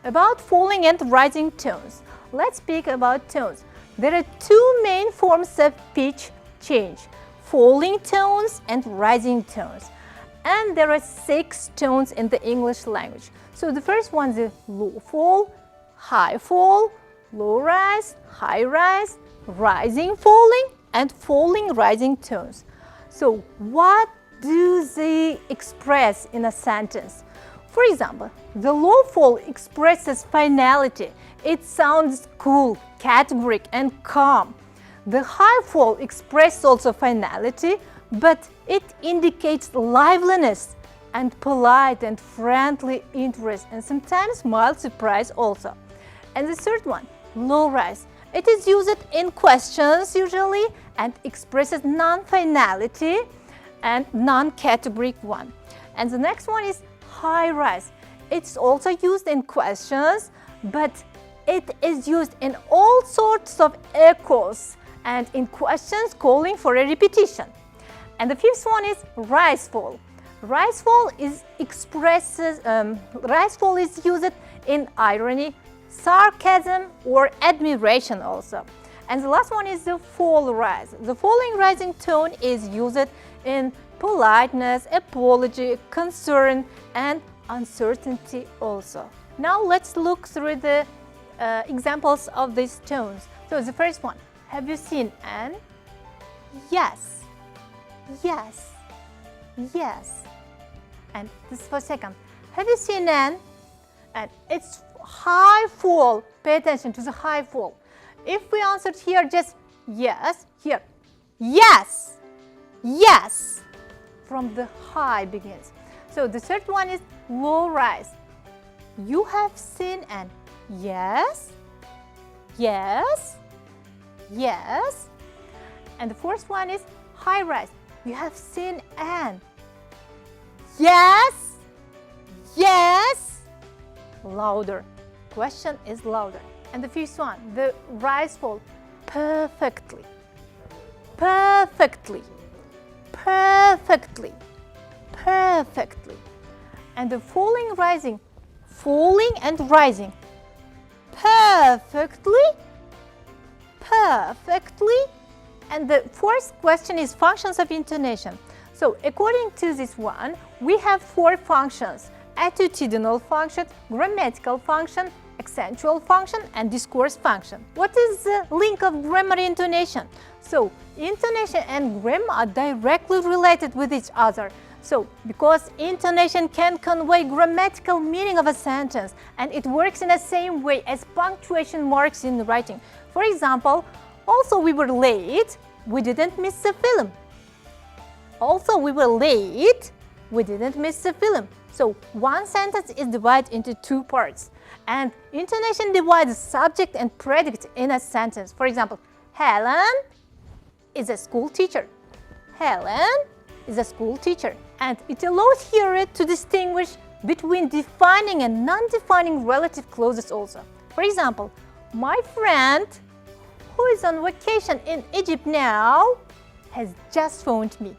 About falling and rising tones. Let's speak about tones. There are two main forms of pitch change: falling tones and rising tones. And there are 6 tones in the English language. So the first one is low fall, high fall, low rise, high rise, rising falling, and falling rising tones. So what do they express in a sentence? For example, the low fall expresses finality. It sounds cool, categoric, and calm. The high fall expresses also finality, but it indicates liveliness and polite and friendly interest, and sometimes mild surprise also. And the third one, low rise. It is used in questions usually and expresses non-finality and non-categoric one. And the next one is high rise. It's also used in questions, but it is used in all sorts of echoes and in questions calling for a repetition. And the fifth one is rise fall. Rise fall is used in irony, sarcasm, or admiration also. And the last one is the fall rise. The falling rising tone is used in politeness, apology, concern, and uncertainty also. Now let's look through the examples of these tones. So the first one, have you seen an? Yes, yes, yes. And this is for second. Have you seen an? And it's high fall. Pay attention to the high fall. If we answered here just yes, here, yes, yes, from the high begins. So the third one is low rise. You have seen an? Yes, yes, yes. And the fourth one is high rise. You have seen an? Yes, yes, louder. Question is louder. And the fifth one, the rise fall, perfectly, perfectly, perfectly, perfectly. And the falling rising, falling and rising, perfectly, perfectly. And the fourth question is functions of intonation. So according to this one, we have 4 functions: attitudinal function, grammatical function, accentual function, and discourse function. What is the link of grammar and intonation? So intonation and grammar are directly related with each other. So because intonation can convey grammatical meaning of a sentence, and it works in the same way as punctuation marks in writing. For example, also we were late, we didn't miss the film. Also we were late, we didn't miss the film. So one sentence is divided into 2 parts, and intonation divides subject and predicate in a sentence. For example, Helen is a school teacher. Helen is a school teacher. And it allows hearer to distinguish between defining and non-defining relative clauses also. For example, my friend who is on vacation in Egypt now has just phoned me.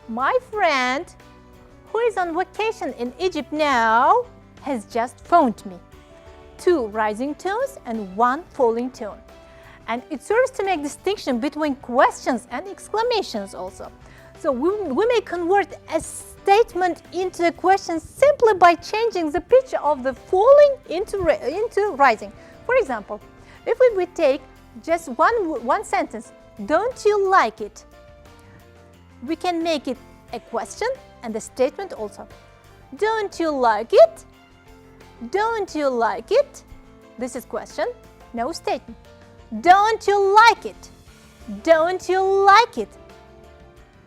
My friend who is on vacation in Egypt now has just phoned me. 2 rising tones and 1 falling tone. And it serves to make distinction between questions and exclamations also. So we may convert a statement into a question simply by changing the pitch of the falling into rising. For example, if we would take just one sentence, don't you like it? We can make it a question and a statement also. Don't you like it? Don't you like it? This is question, no statement. Don't you like it? Don't you like it?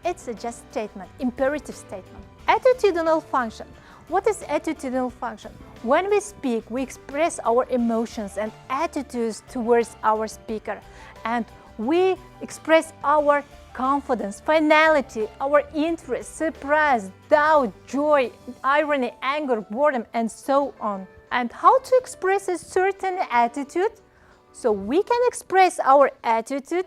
It's a just statement, imperative statement. Attitudinal function. What is attitudinal function? When we speak, we express our emotions and attitudes towards our speaker, and we express our confidence, finality, our interest, surprise, doubt, joy, irony, anger, boredom, and so on. And how to express a certain attitude? So we can express our attitude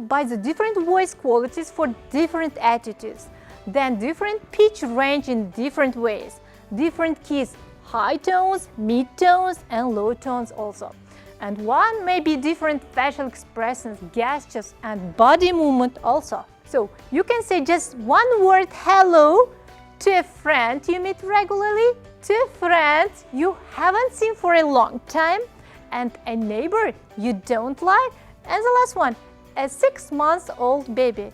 by the different voice qualities for different attitudes, then different pitch range in different ways, different keys, high tones, mid tones, and low tones also. And one may be different facial expressions, gestures, and body movement also. So you can say just one word hello to a friend you meet regularly, to a friend you haven't seen for a long time, and a neighbor you don't like, and the last one, a 6-month-old baby.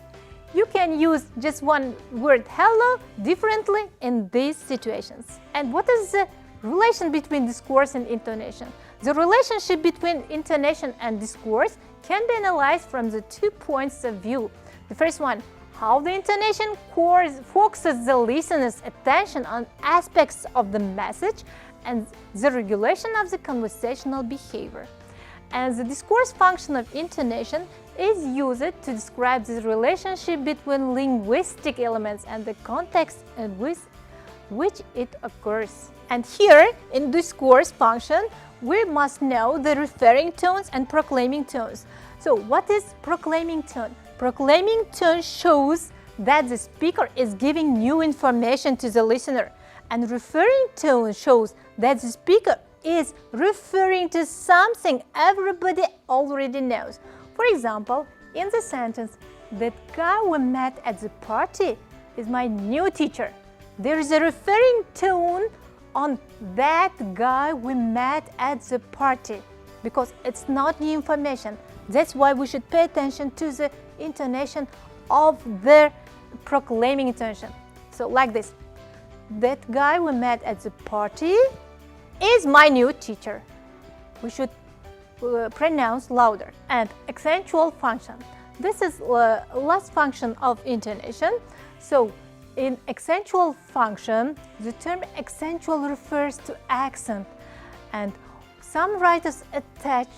You can use just one word hello differently in these situations. And what is the relation between discourse and intonation? The relationship between intonation and discourse can be analyzed from the 2 points of view. The first one, how the intonation focuses the listener's attention on aspects of the message and the regulation of the conversational behavior. And the discourse function of intonation is used to describe the relationship between linguistic elements and the context in which it occurs. And here, in discourse function, we must know the referring tones and proclaiming tones. So what is proclaiming tone? Proclaiming tone shows that the speaker is giving new information to the listener, and referring tone shows that the speaker is referring to something everybody already knows. For example, in the sentence, "That guy we met at the party is my new teacher," there is a referring tone on that guy we met at the party, because it's not new information. That's why we should pay attention to the intonation of the proclaiming intonation. So like this, "That guy we met at the party is my new teacher." We should pronounce louder. And accentual function. This is last function of intonation. So in accentual function, the term accentual refers to accent, and some writers attach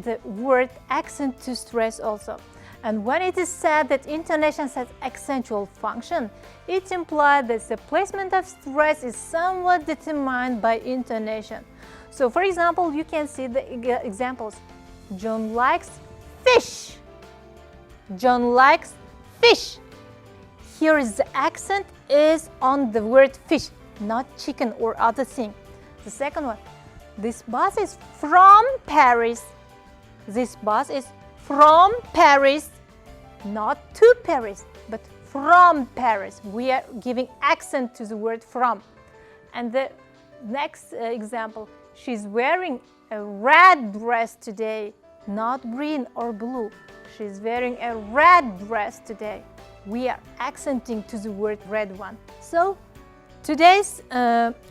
the word accent to stress also. And when it is said that intonation has accentual function, it implies that the placement of stress is somewhat determined by intonation. So for example, you can see the examples. John likes fish. John likes fish. Here is the accent is on the word fish, not chicken or other thing. The second one, this bus is from Paris. This bus is from Paris, not to Paris, but from Paris. We are giving accent to the word from. And the next example, she's wearing a red dress today, not green or blue. She's wearing a red dress today. We are accenting to the word red one. So today's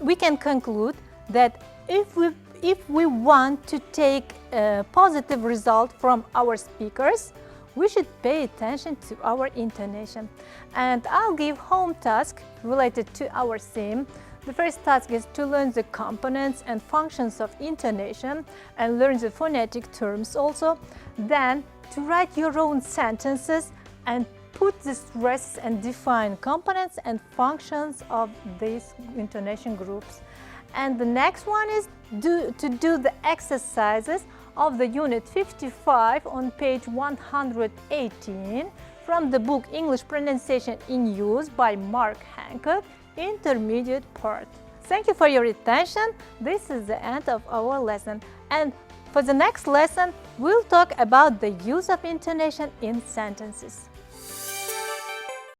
we can conclude that if we want to take a positive result from our speakers, we should pay attention to our intonation. And I'll give home task related to our theme. The first task is to learn the components and functions of intonation and learn the phonetic terms also. Then to write your own sentences and put the stress and define components and functions of these intonation groups. And the next one is to do the exercises of the unit 55 on page 118 from the book English Pronunciation in Use by Mark Hancock, intermediate part. Thank you for your attention. This is the end of our lesson. And for the next lesson, we'll talk about the use of intonation in sentences.